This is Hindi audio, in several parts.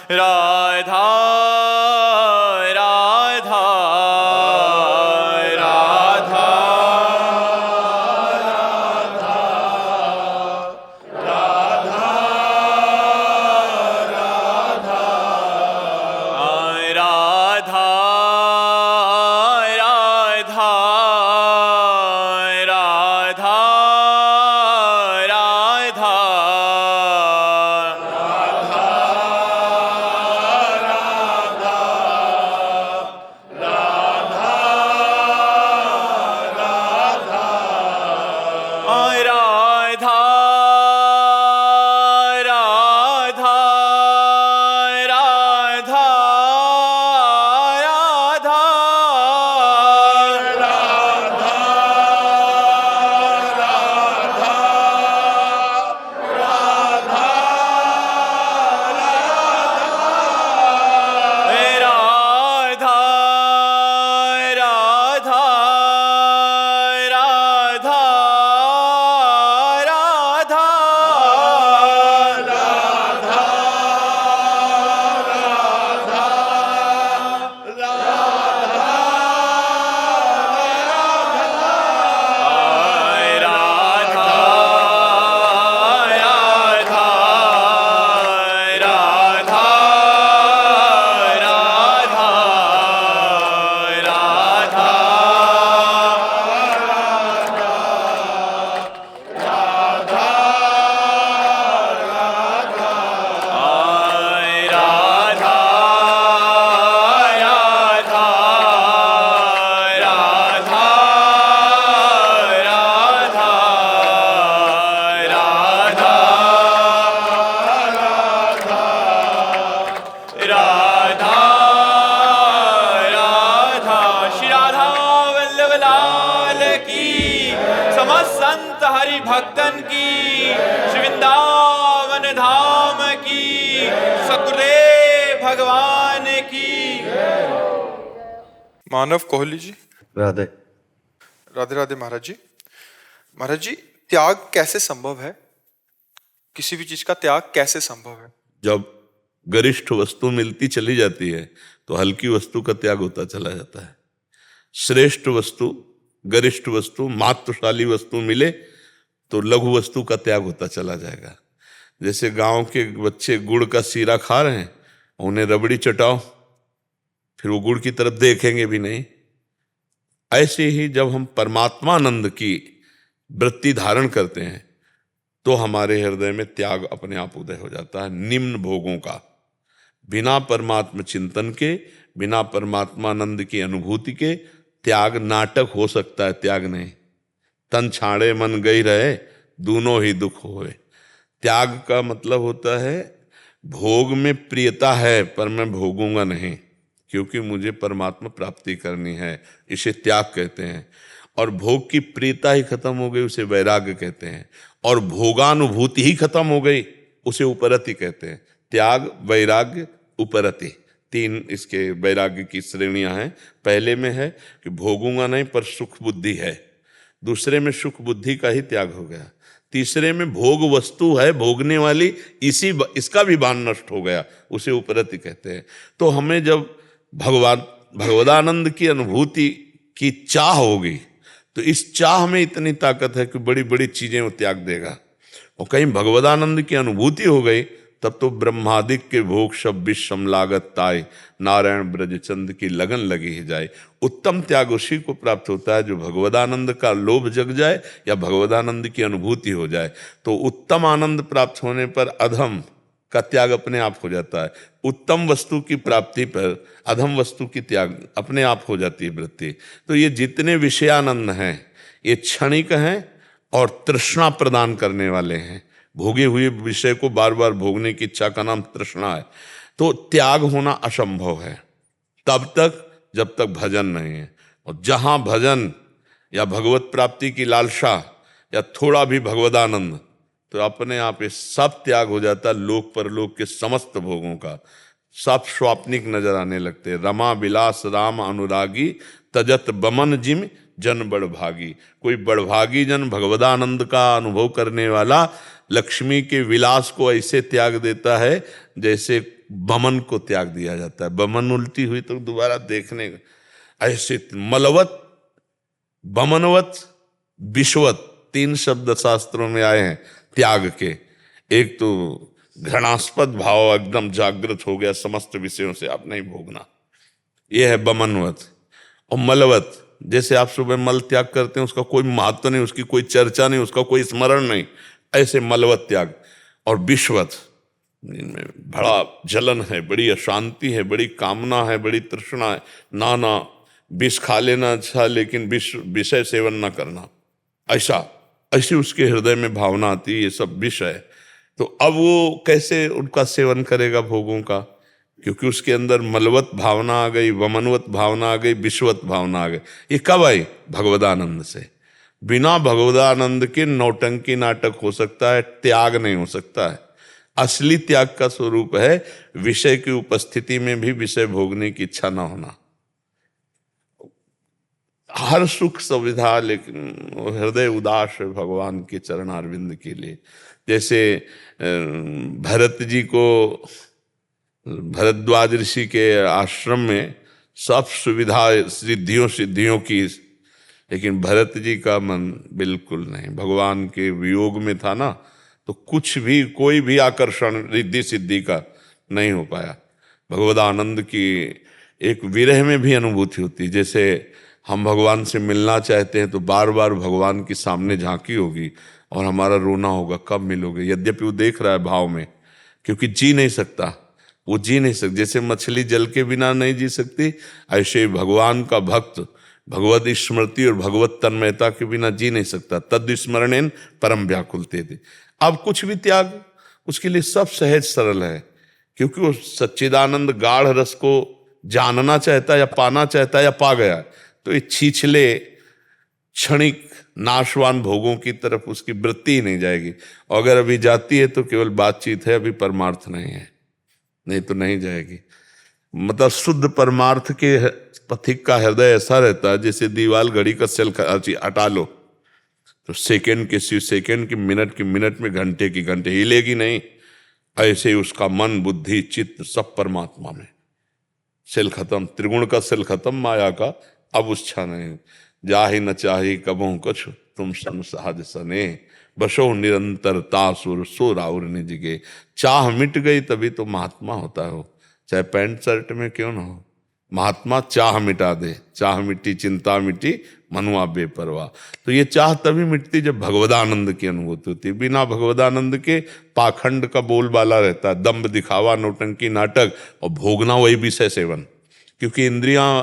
राधा राधा राधा राधा राधा राधा राधा राधा राधा राधा राधा राधा राधा राधा राधा श्री राधा वल्लभ लाल की, समस्त संत हरि भक्तन की, श्री वृंदावन धाम की, सतगुरुदेव भगवान की। मानव कोहली जी। राधे राधे राधे महाराज जी। महाराज जी, त्याग कैसे संभव है? किसी भी चीज का त्याग कैसे संभव है? जब गरिष्ठ वस्तु मिलती चली जाती है तो हल्की वस्तु का त्याग होता चला जाता है। श्रेष्ठ वस्तु, गरिष्ठ वस्तु, महत्वशाली वस्तु मिले तो लघु वस्तु का त्याग होता चला जाएगा। जैसे गांव के बच्चे गुड़ का सीरा खा रहे हैं, उन्हें रबड़ी चटाओ, फिर वो गुड़ की तरफ देखेंगे भी नहीं। ऐसे ही जब हम परमात्मानंद की वृत्ति धारण करते हैं तो हमारे हृदय में त्याग अपने आप उदय हो जाता है। निम्न भोगों का, बिना परमात्मा चिंतन के, बिना परमात्मानंद की अनुभूति के त्याग नाटक हो सकता है, त्याग नहीं। तन छाड़े मन गई रहे, दोनों ही दुख होए। त्याग का मतलब होता है भोग में प्रियता है पर मैं भोगूंगा नहीं, क्योंकि मुझे परमात्मा प्राप्ति करनी है, इसे त्याग कहते हैं। और भोग की प्रियता ही खत्म हो गई, उसे वैराग्य कहते हैं। और भोगानुभूति ही खत्म हो गई, उसे उपरति कहते हैं। त्याग, वैराग्य, उपरति, तीन इसके वैराग्य की श्रेणियां हैं। पहले में है कि भोगूंगा नहीं पर सुख बुद्धि है, दूसरे में सुख बुद्धि का ही त्याग हो गया, तीसरे में भोग वस्तु है भोगने वाली, इसका भी भान नष्ट हो गया, उसे उपरति कहते हैं। तो हमें जब भगवदानंद की अनुभूति की चाह होगी तो इस चाह में इतनी ताकत है कि बड़ी बड़ी चीजें वो त्याग देगा। और कहीं भगवदानंद की अनुभूति हो गई तब तो ब्रह्मादिक के भोग सब विषम लागत ताय, नारायण ब्रजचंद की लगन लगी ही जाए। उत्तम त्याग उसी को प्राप्त होता है जो भगवदानंद का लोभ जग जाए या भगवदानंद की अनुभूति हो जाए। तो उत्तम आनंद प्राप्त होने पर अधम का त्याग अपने आप हो जाता है। उत्तम वस्तु की प्राप्ति पर अधम वस्तु की त्याग अपने आप हो जाती है वृत्ति। तो ये जितने विषयानंद हैं ये क्षणिक हैं और तृष्णा प्रदान करने वाले हैं। भोगे हुए विषय को बार बार भोगने की इच्छा का नाम तृष्णा है। तो त्याग होना असंभव है तब तक जब तक भजन नहीं है। और जहाँ भजन या भगवत प्राप्ति की लालसा या थोड़ा भी भगवदानंद, तो अपने आप ये सब त्याग हो जाता है। लोक परलोक के समस्त भोगों का सब स्वाप्निक नजर आने लगते हैं। रमा विलास राम अनुरागी, तजत बमन जिम जन बड़भागी। कोई बड़भागी जन भगवदानंद का अनुभव करने वाला लक्ष्मी के विलास को ऐसे त्याग देता है जैसे बमन को त्याग दिया जाता है। बमन उल्टी हुई तो दोबारा देखने का। ऐसे मलवत, बमनवत, विश्वत 3 शब्द शास्त्रों में आए हैं त्याग के। एक तो घृणास्पद भाव एकदम जागृत हो गया, समस्त विषयों से आप नहीं भोगना, ये है बमनवत। और मलवत, जैसे आप सुबह मल त्याग करते हैं, उसका कोई महत्व नहीं, उसकी कोई चर्चा नहीं, उसका कोई स्मरण नहीं, ऐसे मलवत त्याग। और विश्वत, इनमें बड़ा जलन है, बड़ी अशांति है, बड़ी कामना है, बड़ी तृष्णा है, नाना विष खा लेना अच्छा, लेकिन विषय सेवन ना करना, ऐसी उसके हृदय में भावना आती है, ये सब विष है। तो अब वो कैसे उनका सेवन करेगा भोगों का, क्योंकि उसके अंदर मलवत भावना आ गई, वमनवत भावना आ गई, विश्वत भावना आ गई। ये कब आई? भगवदानंद से। बिना भगवदानंद के नौटंकी नाटक हो सकता है, त्याग नहीं हो सकता है। असली त्याग का स्वरूप है विषय की उपस्थिति में भी विषय भोगने की इच्छा ना होना। हर सुख सुविधा, लेकिन हृदय उदास है भगवान के चरणारविंद के लिए। जैसे भरत जी को भरद्वाज ऋषि के आश्रम में सब सुविधा सिद्धियों की, लेकिन भरत जी का मन बिल्कुल नहीं, भगवान के वियोग में था ना, तो कुछ भी, कोई भी आकर्षण रिद्धि सिद्धि का नहीं हो पाया। भगवदानंद की एक विरह में भी अनुभूति होती, जैसे हम भगवान से मिलना चाहते हैं तो बार बार भगवान के सामने झांकी होगी और हमारा रोना होगा, कब मिलोगे। यद्यपि वो देख रहा है भाव में, क्योंकि जी नहीं सकता, वो जी नहीं सकता। जैसे मछली जल के बिना नहीं जी सकती, ऐसे ही भगवान का भक्त भगवत स्मृति और भगवत तन्मयता के बिना जी नहीं सकता। तद स्मरणेन परम व्याकुलते थे। अब कुछ भी त्याग उसके लिए सब सहज सरल है, क्योंकि वो सच्चिदानंद गाढ़ रस को जानना चाहता है या पाना चाहता है या पा गया, तो ये छीछले क्षणिक नाशवान भोगों की तरफ उसकी वृत्ति ही नहीं जाएगी। और अगर अभी जाती है तो केवल बातचीत है, अभी परमार्थ नहीं है, नहीं तो नहीं जाएगी। मतलब शुद्ध परमार्थ के पथिक का हृदय ऐसा रहता है जैसे दीवाल घड़ी का सेल हटा लो तो सेकंड की मिनट में, घंटे की घंटे हिलेगी नहीं। ऐसे ही उसका मन, बुद्धि, चित्त सब परमात्मा में। सेल खत्म, त्रिगुण का सेल खत्म, माया का अब उच्छा नहीं। जाहि न चाही कबहु कछ तुम सन सहज सने, बसो निरंतर तासुर सो राउर निजगे। चाह मिट गई तभी तो महात्मा होता हो, चाहे पैंट शर्ट में क्यों ना हो। महात्मा चाह मिटा दे, चाह मिट्टी चिंता मिट्टी मनुआ बेपरवाह। तो ये चाह तभी मिटती जब भगवदानंद की अनुभूति होती है। बिना भगवदानंद के पाखंड का बोलबाला रहता है, दंभ दिखावा, नौटंकी नाटक, और भोगना वही विषय सेवन। क्योंकि इंद्रियां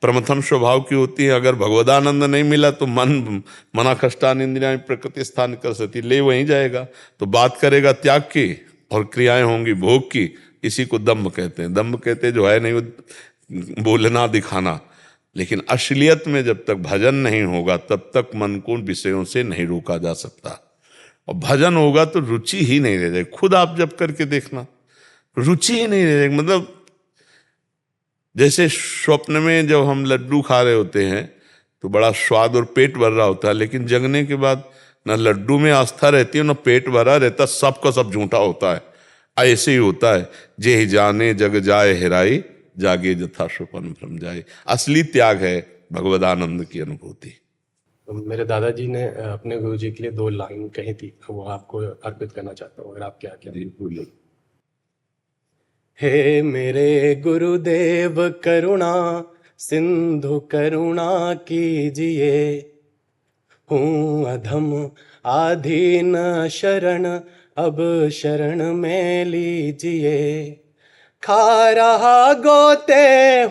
प्रमथन स्वभाव की होती है। अगर भगवदानंद नहीं मिला तो मना खष्टान इंद्रियां प्रकृति स्थान कर सकती, ले वहीं जाएगा। तो बात करेगा त्याग की और क्रियाएं होंगी भोग की। इसी को दंभ कहते हैं। दंभ कहते जो है नहीं, बोलना दिखाना। लेकिन असलियत में जब तक भजन नहीं होगा तब तक मन को विषयों से नहीं रोका जा सकता। और भजन होगा तो रुचि ही नहीं रह जाएगी। खुद आप जब करके देखना, रुचि ही नहीं रह जाएगी। मतलब जैसे स्वप्न में जब हम लड्डू खा रहे होते हैं तो बड़ा स्वाद और पेट भर रहा होता है, लेकिन जगने के बाद न लड्डू में आस्था रहती है न पेट भरा रहता, सबका सब झूठा होता है। ऐसे ही होता है, जे ही जाने जग जाए हेराई, जागे जथा सुपन भ्रम जाए। असली त्याग है भगवदानंद की अनुभूति। तो मेरे दादाजी ने अपने गुरुजी के लिए 2 लाइन कही थी, वो आपको अर्पित करना चाहता हूँ, अगर आप क्या बोलिए। हे मेरे गुरुदेव करुणा सिंधु करुणा कीजिए, हूँ अधम आधीन शरण अब शरण में लीजिए। खा रहा गोते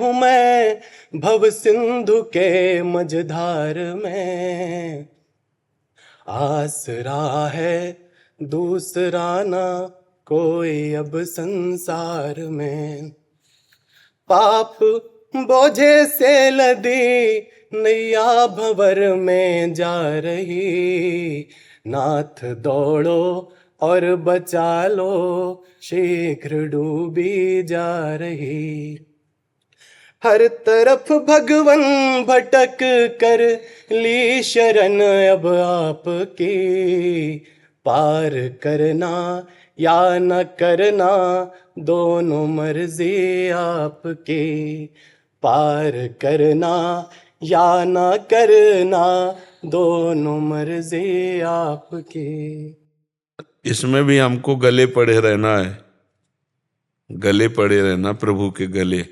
हूँ मैं भव सिंधु के मझधार में, आसरा है दूसरा ना कोई अब संसार में। पाप बोझे से लदी नैया भंवर में जा रही, नाथ दौड़ो और बचा लो शीघ्र डूबी जा रही। हर तरफ भगवन भटक कर ली शरण अब आपकी, पार करना या न करना, दोनों मर्जी आपके। पार करना या न करना, दोनों मर्जी आपके। इसमें भी हमको गले पड़े रहना है, गले पड़े रहना प्रभु के गले।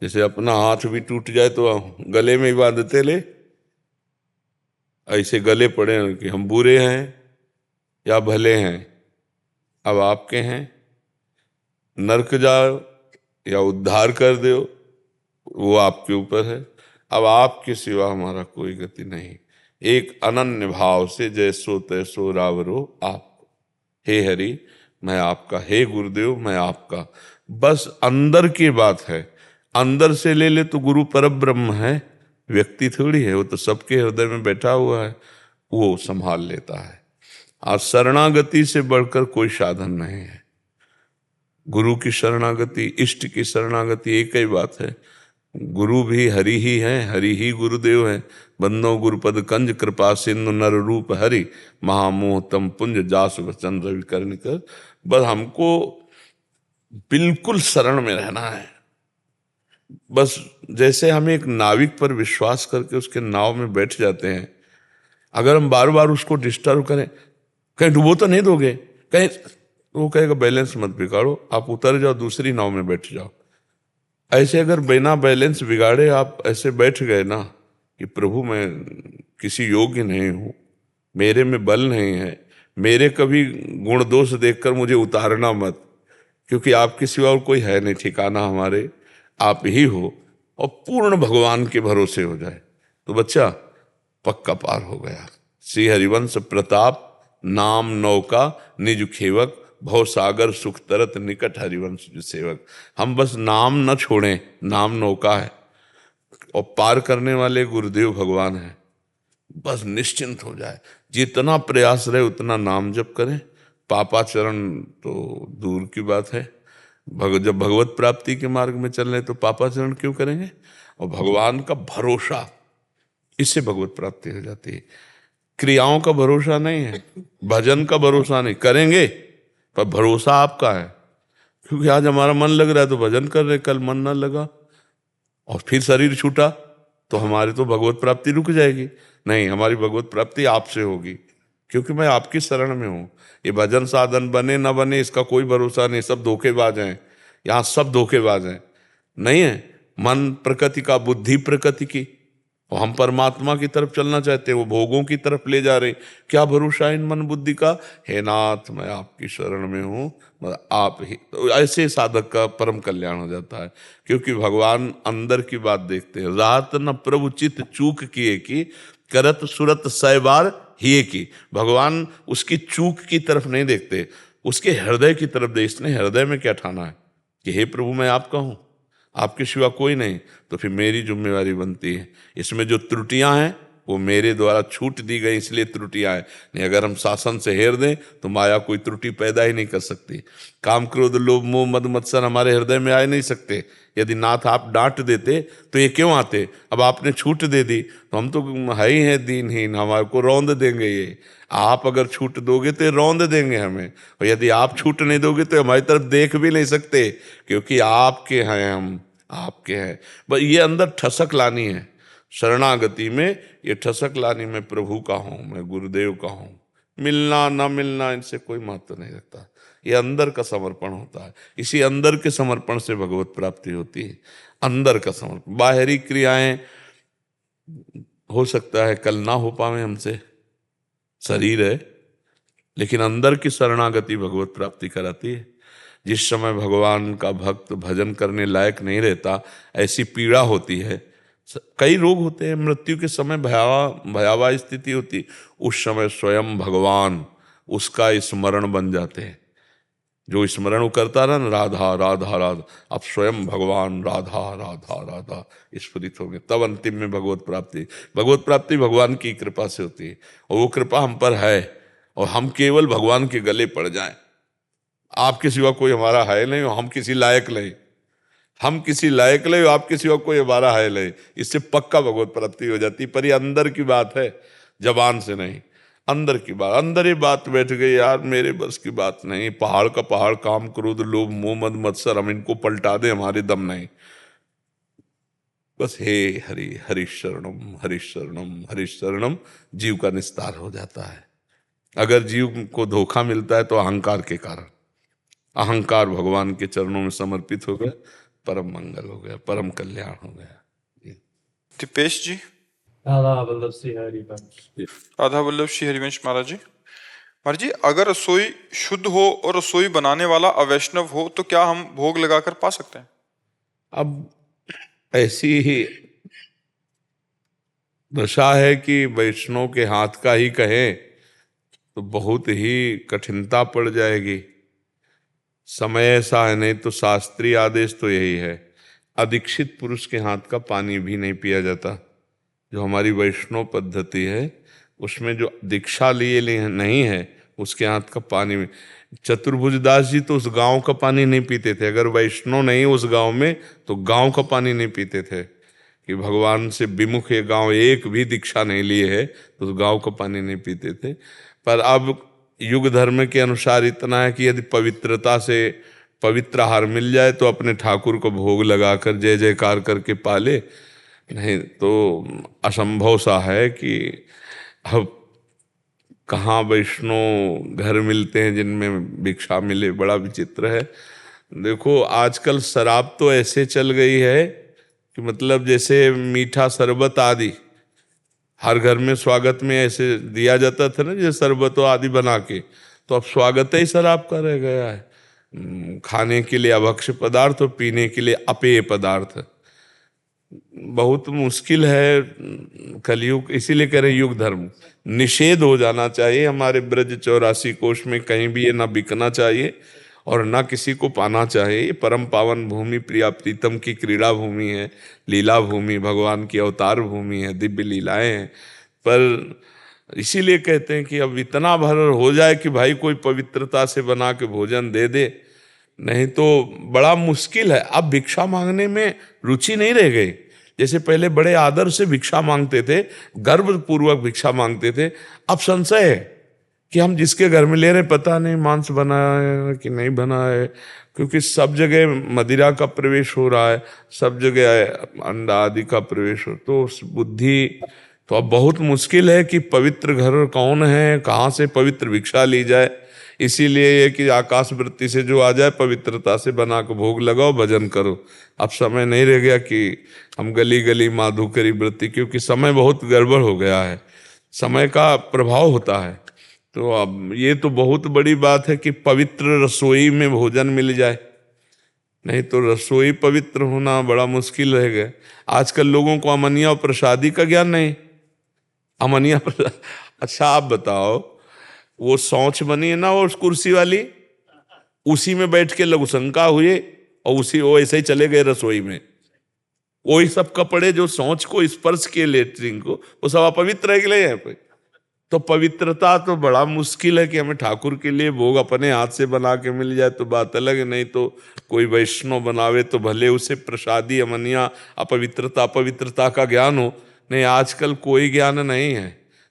जैसे अपना हाथ भी टूट जाए तो गले में ही बांधते ले, ऐसे गले पड़े हैं कि हम बुरे हैं या भले हैं, अब आपके हैं। नरक जाओ या उद्धार कर दो, वो आपके ऊपर है। अब आपके सिवा हमारा कोई गति नहीं। एक अनन्य भाव से जैसो तैसो रावरो आप। हे हरि मैं आपका, हे गुरुदेव मैं आपका। बस अंदर की बात है, अंदर से ले ले तो गुरु परब्रह्म है, व्यक्ति थोड़ी है, वो तो सबके हृदय में बैठा हुआ है, वो संभाल लेता है। आज शरणागति से बढ़कर कोई साधन नहीं है। गुरु की शरणागति, इष्ट की शरणागति एक ही बात है। गुरु भी हरि ही है, हरि ही गुरुदेव है। बंदो गुरुपद कंज कृपा सिंधु नर रूप हरि, महामोह तम पुंज जास वचन रवि कर्ण कर। बस हमको बिल्कुल शरण में रहना है। बस जैसे हम एक नाविक पर विश्वास करके उसके नाव में बैठ जाते हैं, अगर हम बार बार उसको डिस्टर्ब करें, कहीं डुबो तो नहीं दोगे, कहीं वो कहेगा बैलेंस मत बिगाड़ो, आप उतर जाओ, दूसरी नाव में बैठ जाओ। ऐसे अगर बिना बैलेंस बिगाड़े आप ऐसे बैठ गए ना कि प्रभु मैं किसी योग्य नहीं हूँ, मेरे में बल नहीं है, मेरे कभी गुण दोष देखकर मुझे उतारना मत, क्योंकि आपके सिवा और कोई है नहीं ठिकाना हमारे, आप ही हो, और पूर्ण भगवान के भरोसे हो जाए तो बच्चा पक्का पार हो गया। श्री हरिवंश प्रताप नाम नौका निज खेवक, भव सागर सुख तरत निकट हरिवंश सेवक। हम बस नाम न छोड़ें, नाम नौका है और पार करने वाले गुरुदेव भगवान है। बस निश्चिंत हो जाए, जितना प्रयास रहे उतना नाम जप करें। पापाचरण तो दूर की बात है, जब भगवत प्राप्ति के मार्ग में चल रहे तो पापाचरण क्यों करेंगे। और भगवान का भरोसा, इससे भगवत प्राप्ति हो जाती है। क्रियाओं का भरोसा नहीं है, भजन का भरोसा नहीं, करेंगे पर भरोसा आपका है। क्योंकि आज हमारा मन लग रहा है तो भजन कर रहे, कल मन ना लगा और फिर शरीर छूटा तो हमारी तो भगवत प्राप्ति रुक जाएगी। नहीं, हमारी भगवत प्राप्ति आपसे होगी, क्योंकि मैं आपकी शरण में हूँ। ये भजन साधन बने ना बने इसका कोई भरोसा नहीं, सब धोखेबाज हैं यहाँ, सब धोखेबाज हैं। नहीं है, मन प्रकृति का, बुद्धि प्रकृति की, और हम परमात्मा की तरफ चलना चाहते हैं, वो भोगों की तरफ ले जा रहे। क्या भरोसा इन मन बुद्धि का। हे नाथ मैं आपकी शरण में हूँ, आप ही। तो ऐसे साधक का परम कल्याण हो जाता है, क्योंकि भगवान अंदर की बात देखते हैं। रात न प्रभु चित चूक किए की, करत सुरत सै बार हिए की। भगवान उसकी चूक की तरफ नहीं देखते, उसके हृदय की तरफ देखते। इसने हृदय में क्या ठाना है कि हे प्रभु मैं आपका हूँ, आपके सिवा कोई नहीं, तो फिर मेरी जिम्मेवारी बनती है। इसमें जो त्रुटियां हैं वो मेरे द्वारा छूट दी गई, इसलिए त्रुटियां हैं। नहीं, अगर हम शासन से हेर दें तो माया कोई त्रुटि पैदा ही नहीं कर सकती। काम क्रोध लोभ मोह मद मत्सर हमारे हृदय में आ नहीं सकते। यदि नाथ आप डांट देते तो ये क्यों आते। अब आपने छूट दे दी तो हम तो है ही हैं दीनहीन, हमारे को रौंद देंगे ये। आप अगर छूट दोगे तो रौंद देंगे हमें, और यदि आप छूट नहीं दोगे तो हमारी तरफ देख भी नहीं सकते, क्योंकि आपके हैं हम, आपके हैं। बस ये अंदर ठसक लानी है शरणागति में, ये ठसक लानी मैं प्रभु का हूँ, मैं गुरुदेव का हूँ। मिलना ना मिलना इनसे कोई महत्व नहीं रखता, ये अंदर का समर्पण होता है। इसी अंदर के समर्पण से भगवत प्राप्ति होती है। अंदर का समर्पण, बाहरी क्रियाएं हो सकता है कल ना हो पावे हमसे, शरीर है, लेकिन अंदर की शरणागति भगवत प्राप्ति कराती है। जिस समय भगवान का भक्त भजन करने लायक नहीं रहता, ऐसी पीड़ा होती है, कई रोग होते हैं, मृत्यु के समय भयावह स्थिति होती, उस समय स्वयं भगवान उसका स्मरण बन जाते हैं। जो स्मरण वो करता रहा ना, राधा राधा राधा, अब स्वयं भगवान राधा राधा राधा स्फुरित हो गए, तब अंतिम में भगवत प्राप्ति। भगवत प्राप्ति भगवान की कृपा से होती है, और वो कृपा हम पर है, और हम केवल भगवान के गले पड़ जाएं। आपके सिवा कोई हमारा है नहीं, हम किसी लायक नहीं, हम किसी लायक नहीं, आपके सिवा कोई हमारा है नहीं। इससे पक्का भगवत प्राप्ति हो जाती। पर ये अंदर की बात है, जबान से नहीं। अंदर की बात, अंदर ही बात बैठ गई, यार मेरे बस की बात नहीं, पहाड़ का पहाड़ काम, क्रोध लोभ मोह मद मत्सर, हम इनको पलटा दें, हमारे दम नहीं। बस हे हरि हरि शरणम, जीव का निस्तार हो जाता है। अगर जीव को धोखा मिलता है तो अहंकार के कारण, अहंकार भगवान के चरणों में समर्पित हो गया, परम मंगल हो गया, परम कल्याण हो गया। दीपेश जी। राधा वल्लभ श्री हरिवंश। राधा वल्लभ श्री हरिवंश महाराज जी। महाराज जी, अगर रसोई शुद्ध हो और रसोई बनाने वाला अवैष्णव हो तो क्या हम भोग लगाकर पा सकते हैं? अब ऐसी ही दशा है कि वैष्णव के हाथ का ही कहें तो बहुत ही कठिनता पड़ जाएगी। समय ऐसा है, नहीं तो शास्त्रीय आदेश तो यही है, अदीक्षित पुरुष के हाथ का पानी भी नहीं पिया जाता। जो हमारी वैष्णव पद्धति है उसमें जो दीक्षा लिए नहीं है उसके हाथ का पानी में, चतुर्भुजदास जी तो उस गांव का पानी नहीं पीते थे। अगर वैष्णव नहीं उस गांव में तो गांव का पानी नहीं पीते थे, कि भगवान से विमुख ये गांव एक भी दीक्षा नहीं लिए है तो उस गांव का पानी नहीं पीते थे। पर अब युग धर्म के अनुसार इतना है कि यदि पवित्रता से पवित्र आहार मिल जाए तो अपने ठाकुर को भोग लगाकर जय जयकार करके पाले, नहीं तो असंभव सा है कि अब कहाँ वैष्णव घर मिलते हैं जिनमें भिक्षा मिले, बड़ा विचित्र है। देखो आजकल शराब तो ऐसे चल गई है कि मतलब जैसे मीठा शरबत आदि हर घर में स्वागत में ऐसे दिया जाता था ना, जैसे शरबत आदि बना के, तो अब स्वागत ही शराब का रह गया है। खाने के लिए अभक्ष्य पदार्थ और पीने के लिए अपेय पदार्थ। बहुत मुश्किल है कलयुग, इसीलिए कह रहे युग धर्म निषेध हो जाना चाहिए। हमारे ब्रज 84 कोश में कहीं भी ये ना बिकना चाहिए और ना किसी को पाना चाहिए। ये परम पावन भूमि, प्रिया प्रीतम की क्रीड़ा भूमि है, लीला भूमि, भगवान की अवतार भूमि है, दिव्य लीलाएं हैं। पर इसीलिए कहते हैं कि अब इतना भर हो जाए कि भाई कोई पवित्रता से बना के भोजन दे दे, नहीं तो बड़ा मुश्किल है। अब भिक्षा मांगने में रुचि नहीं रह गई। जैसे पहले बड़े आदर से भिक्षा मांगते थे, गर्व पूर्वक भिक्षा मांगते थे, अब संशय है कि हम जिसके घर में ले रहे पता नहीं मांस बना है कि नहीं बना है, क्योंकि सब जगह मदिरा का प्रवेश हो रहा है, सब जगह अंडा आदि का प्रवेश हो, तो उस बुद्धि तो अब बहुत मुश्किल है कि पवित्र घर कौन है, कहाँ से पवित्र भिक्षा ली जाए। इसीलिए ये कि आकाश वृत्ति से जो आ जाए पवित्रता से बना के भोग लगाओ, भजन करो। अब समय नहीं रह गया कि हम गली गली माधु करी वृत्ति, क्योंकि समय बहुत गड़बड़ हो गया है, समय का प्रभाव होता है। तो अब ये तो बहुत बड़ी बात है कि पवित्र रसोई में भोजन मिल जाए, नहीं तो रसोई पवित्र होना बड़ा मुश्किल रह गया। आजकल लोगों को अमनिया और प्रसादी का ज्ञान नहीं। अमनिया अच्छा आप बताओ, वो शौच बनी है ना वो कुर्सी वाली, उसी में बैठ के लघुशंका हुए और उसी वो ऐसे ही चले गए रसोई में। वही सब कपड़े जो शौच को स्पर्श किए लेटरिन को, वो सब अपवित्र है कि नहीं यहाँ पे। तो पवित्रता तो बड़ा मुश्किल है कि हमें ठाकुर के लिए भोग अपने हाथ से बना के मिल जाए तो बात अलग है, नहीं तो कोई वैष्णव बनावे तो भले उसे प्रसादी अमनिया अपवित्रता का ज्ञान हो। नहीं, आजकल कोई ज्ञान नहीं है,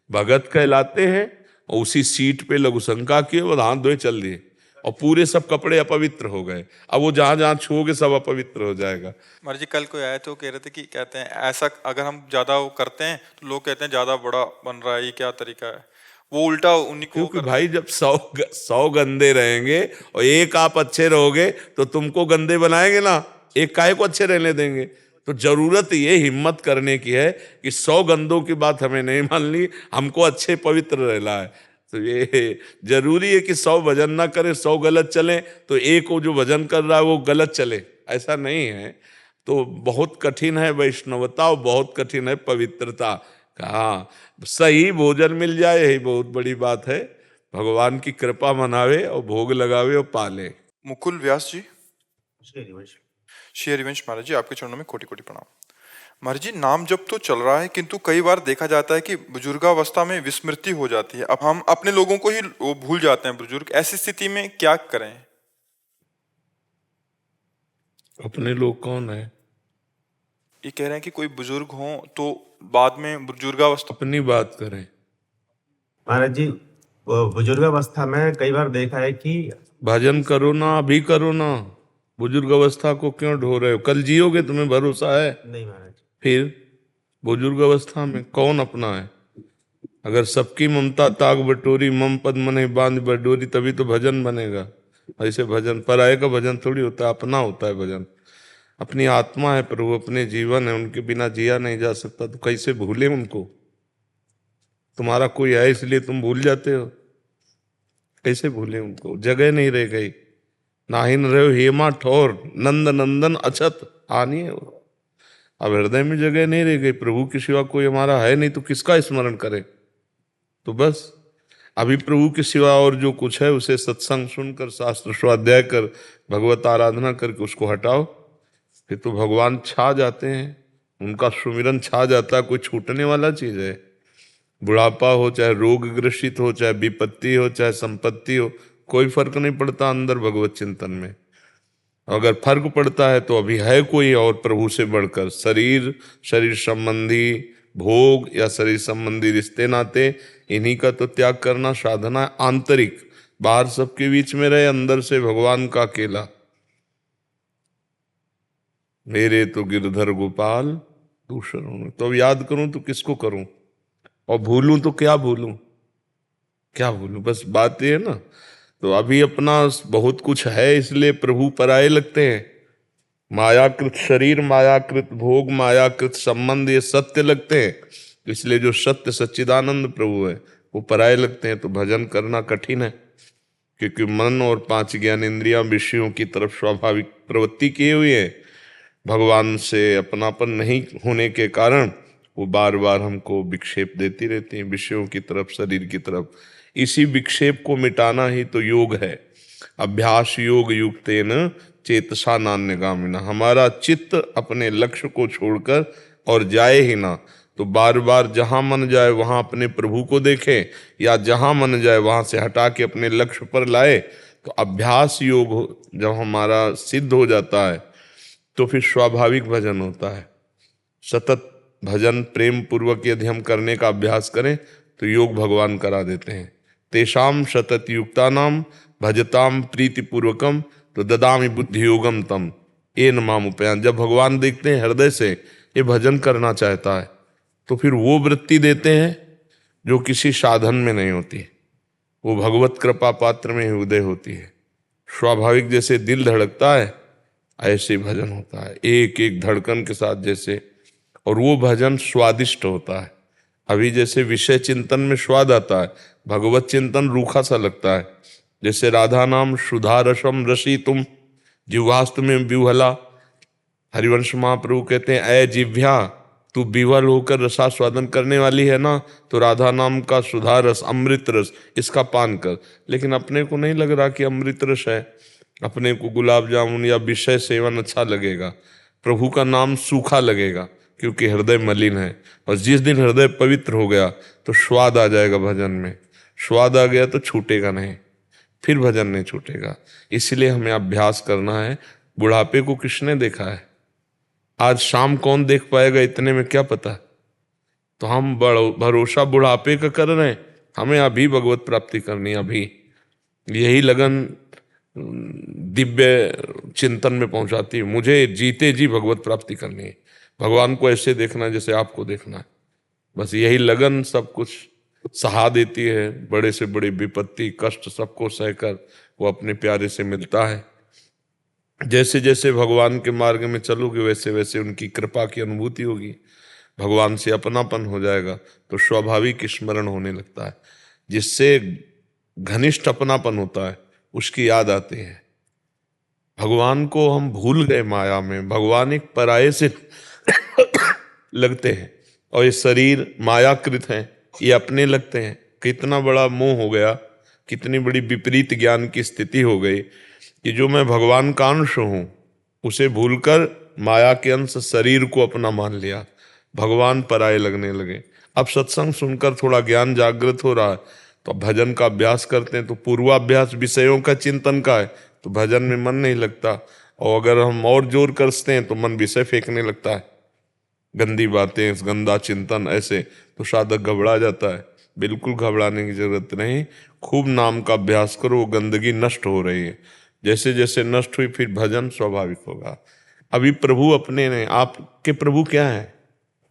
भगत कहलाते हैं और उसी सीट पे लघुशंका किए और हाथ धोए चल दिए और पूरे सब कपड़े अपवित्र हो गए। अब वो जहां जहां छूओगे सब अपवित्र हो जाएगा। महाराज जी, कल कोई आए थे वो कह रहे थे कि कहते हैं ऐसा अगर हम ज्यादा वो करते हैं तो लोग कहते हैं ज्यादा बड़ा बन रहा है, ये क्या तरीका है? वो उल्टा उन्हीं को क्योंकि भाई जब 100 गंदे रहेंगे और एक आप अच्छे रहोगे तो तुमको गंदे बनाएंगे ना, एक काहे को अच्छे रहने देंगे। तो जरूरत ये हिम्मत करने की है कि 100 गंदों की बात हमें नहीं माननी, हमको अच्छे पवित्र रहना है। तो ये जरूरी है कि 100 भजन ना करे, 100 गलत चले तो एक वो जो भजन कर रहा है वो गलत चले, ऐसा नहीं है। तो बहुत कठिन है वैष्णवता और बहुत कठिन है पवित्रता। कहाँ सही भोजन मिल जाए यही बहुत बड़ी बात है। भगवान की कृपा मनावे और भोग लगावे और पाले। मुकुल व्यास जी। श्री हरिवंश महाराज जी, आपके चरणों में कोटि कोटि प्रणाम। महाराज जी, नाम जप तो चल रहा है किंतु कई बार देखा जाता है कि बुजुर्गावस्था में विस्मृति हो जाती है। अब हम अपने लोगों को ही वो भूल जाते हैं बुजुर्ग, ऐसी स्थिति में क्या करें? अपने लोग कौन है? ये कह रहे हैं कि कोई बुजुर्ग हो तो बाद में बुजुर्गावस्था। अपनी बात करें। महाराज जी, वो बुजुर्गावस्था में कई बार देखा है कि भजन करो ना, अभी करो ना। बुजुर्ग अवस्था को क्यों ढो रहे हो? कल जियोगे, तुम्हें भरोसा है? नहीं महाराज, फिर बुजुर्ग अवस्था में कौन अपना है? अगर सबकी ममता ताग बटोरी, मम पद मने बांध बटोरी, तभी तो भजन बनेगा। ऐसे भजन पराये का भजन थोड़ी होता है, अपना होता है भजन। अपनी आत्मा है प्रभु, अपने जीवन है, उनके बिना जिया नहीं जा सकता, तो कैसे भूले उनको? तुम्हारा कोई है इसलिए तुम भूल जाते हो, कैसे भूले उनको? जगह नहीं रह गई। नाहिन रहो हेमा ठोर, नंद नंदन अछत आनी है। अब हृदय में जगह नहीं रह गई, प्रभु के सिवा कोई हमारा है नहीं, तो किसका स्मरण करें? तो बस अभी प्रभु के सिवा और जो कुछ है उसे सत्संग सुनकर, शास्त्र स्वाध्याय कर, भगवत आराधना करके उसको हटाओ, फिर तो भगवान छा जाते हैं, उनका सुमिरन छा जाता है। कोई छूटने वाला चीज है? बुढ़ापा हो, चाहे रोग ग्रसित हो, चाहे विपत्ति हो, चाहे संपत्ति हो, कोई फर्क नहीं पड़ता अंदर भगवत चिंतन में। अगर फर्क पड़ता है तो अभी है कोई और प्रभु से बढ़कर। शरीर संबंधी भोग या शरीर संबंधी रिश्ते नाते, इन्हीं का तो त्याग करना साधना है। आंतरिक, बाहर सबके बीच में रहे, अंदर से भगवान का अकेला। मेरे तो गिरधर गोपाल दूसरों, तो अब याद करूं तो किसको करूं? और भूलूं तो क्या भूलूं? क्या भूलूं? बस बात ये है ना। तो अभी अपना बहुत कुछ है, इसलिए प्रभु पराये लगते हैं। मायाकृत शरीर, मायाकृत भोग, मायाकृत संबंध, ये सत्य लगते हैं। इसलिए जो सत्य सच्चिदानंद प्रभु है वो पराये लगते हैं। तो भजन करना कठिन है, क्योंकि मन और 5 ज्ञानेंद्रियां विषयों की तरफ स्वाभाविक प्रवृत्ति किए हुए है। भगवान से अपनापन नहीं होने के कारण वो बार बार हमको विक्षेप देती रहती हैं, विषयों की तरफ, शरीर की तरफ। इसी विक्षेप को मिटाना ही तो योग है। अभ्यास योग युक्तेन चेतसा नान्यगामिना। हमारा चित्त अपने लक्ष्य को छोड़कर और जाए ही ना। तो बार बार जहां मन जाए वहां अपने प्रभु को देखें, या जहां मन जाए वहां से हटा के अपने लक्ष्य पर लाए। तो अभ्यास योग जब हमारा सिद्ध हो जाता है तो फिर स्वाभाविक भजन होता है। सतत भजन प्रेम पूर्वक यदि हम करने का अभ्यास करें तो योग भगवान करा देते हैं। तेषाम सतत युक्तानाम भजताम प्रीति पूर्वकम तो ददामि बुद्धि योगम तम ये नमाम उपयान। जब भगवान देखते हैं हृदय से ये भजन करना चाहता है, तो फिर वो वृत्ति देते हैं जो किसी साधन में नहीं होती, वो भगवत कृपा पात्र में ही उदय होती है। स्वाभाविक जैसे दिल धड़कता है ऐसे भजन होता है, एक एक धड़कन के साथ जैसे। और वो भजन स्वादिष्ट होता है। अभी जैसे विषय चिंतन में स्वाद आता है, भगवत चिंतन रूखा सा लगता है। जैसे राधा नाम सुधा रसम रसी तुम जिह्वास्त में विह्वला। हरिवंश महाप्रभु कहते हैं, ऐ जिह्वा तू विह्वल होकर रसास्वादन करने वाली है ना, तो राधा नाम का सुधा रस, अमृत रस, इसका पान कर। लेकिन अपने को नहीं लग रहा कि अमृत रस है, अपने को गुलाब जामुन या विषय सेवन अच्छा लगेगा। प्रभु का नाम सूखा लगेगा क्योंकि हृदय मलिन है। और जिस दिन हृदय पवित्र हो गया तो स्वाद आ जाएगा भजन में। स्वाद आ गया तो छूटेगा नहीं, फिर भजन नहीं छूटेगा। इसलिए हमें अभ्यास करना है। बुढ़ापे को किसने देखा है? आज शाम कौन देख पाएगा, इतने में क्या पता। तो हम भरोसा बुढ़ापे का कर रहे हैं। हमें अभी भगवत प्राप्ति करनी, अभी यही लगन दिव्य चिंतन में पहुंचाती है। मुझे जीते जी भगवत प्राप्ति करनी है, भगवान को ऐसे देखना है जैसे आपको देखना है। बस यही लगन सब कुछ सहा देती है। बड़े से बड़ी विपत्ति कष्ट सबको सहकर वो अपने प्यारे से मिलता है। जैसे जैसे भगवान के मार्ग में चलोगे वैसे वैसे उनकी कृपा की अनुभूति होगी, भगवान से अपनापन हो जाएगा, तो स्वाभाविक स्मरण होने लगता है। जिससे घनिष्ठ अपनापन होता है उसकी याद आती है। भगवान को हम भूल गए माया में, भगवान एक पराये से लगते हैं। और ये शरीर मायाकृत हैं, ये अपने लगते हैं। कितना बड़ा मोह हो गया, कितनी बड़ी विपरीत ज्ञान की स्थिति हो गई कि जो मैं भगवान का अंश हूं उसे भूलकर माया के अंश शरीर को अपना मान लिया। भगवान पराये लगने लगे। अब सत्संग सुनकर थोड़ा ज्ञान जागृत हो रहा है तो भजन का अभ्यास करते हैं। तो पूर्वाभ्यास विषयों का चिंतन का है तो भजन में मन नहीं लगता। और अगर हम और जोर करते हैं तो मन विषय फेंकने लगता है, गंदी बातें, गंदा चिंतन, ऐसे तो साधक घबरा जाता है। बिल्कुल घबराने की जरूरत नहीं। खूब नाम का अभ्यास करो, वो गंदगी नष्ट हो रही है। जैसे जैसे नष्ट हुई फिर भजन स्वाभाविक होगा। अभी प्रभु अपने ने, आपके प्रभु क्या है?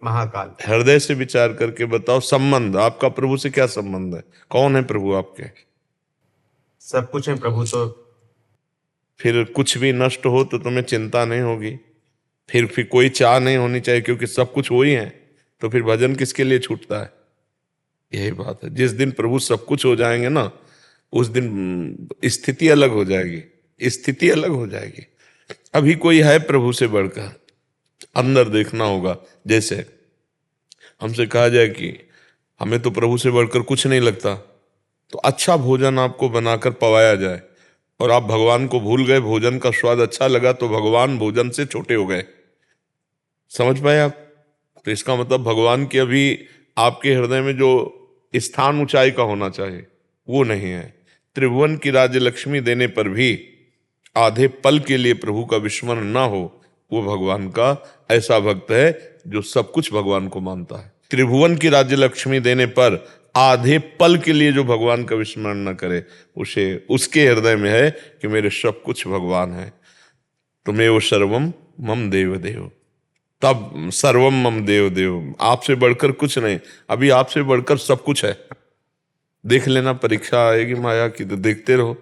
महाकाल। हृदय से विचार करके बताओ, संबंध आपका प्रभु से क्या संबंध है? कौन है प्रभु आपके? सब कुछ है प्रभु तो। फिर कुछ भी नष्ट हो तो तुम्हें चिंता नहीं होगी, फिर कोई चाह नहीं होनी चाहिए, क्योंकि सब कुछ वही है। तो फिर भजन किसके लिए छूटता है? यही बात है। जिस दिन प्रभु सब कुछ हो जाएंगे ना, उस दिन स्थिति अलग हो जाएगी, स्थिति अलग हो जाएगी। अभी कोई है प्रभु से बढ़कर? अंदर देखना होगा। जैसे हमसे कहा जाए कि हमें तो प्रभु से बढ़कर कुछ नहीं लगता, तो अच्छा भोजन आपको बनाकर पवाया जाए और आप भगवान को भूल गए, भोजन का स्वाद अच्छा लगा तो भगवान भोजन से छोटे हो गए। समझ पाए आप? तो इसका मतलब भगवान की अभी आपके हृदय में जो स्थान ऊंचाई का होना चाहिए वो नहीं है। त्रिभुवन की राज्य लक्ष्मी देने पर भी आधे पल के लिए प्रभु का विस्मरण ना हो, वो भगवान का ऐसा भक्त है जो सब कुछ भगवान को मानता है। त्रिभुवन की राज्य लक्ष्मी देने पर आधे पल के लिए जो भगवान का विस्मरण न करे, उसे उसके हृदय में है कि मेरे सब कुछ भगवान है। तुम्हें सर्वम मम देव देव, तब सर्वम मम देव देव, आपसे बढ़कर कुछ नहीं। अभी आपसे बढ़कर सब कुछ है। देख लेना, परीक्षा आएगी माया की तो देखते रहो।